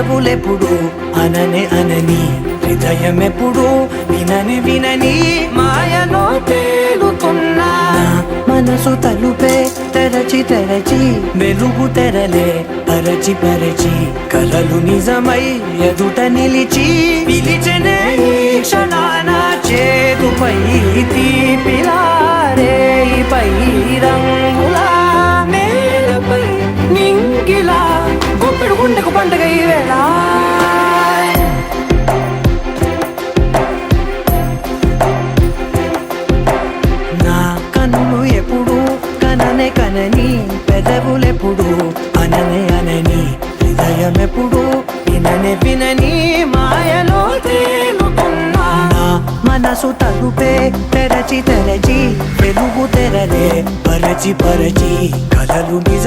పెదవులెప్పుడు అననే అనని హృదయమెప్పుడు వినని వినని మాయలో తేలుతున్నా మనసు తలుపే తెరచి తెరచి వెలుగు తెరలే పరచి పరచి కలలు నిజమై ఎదుట నిలిచి పిలిచనే ఈ క్షణాన చేతుపై తీపిలారే పై రంగులా నేలపై నింగిలా గొప్పెడు గుండెకు పండుగ ఈ వేళ నా కన్నులు ఎప్పుడు కననే కనని పెదవులెప్పుడు అననే అనని హృదయమెప్పుడు విననే వినని మాయలో తేలుతున్నా నా మనసు తలుపే తెరచి తెరచి వెలుగు తెరలే పరచి పరచి కలలు నిజ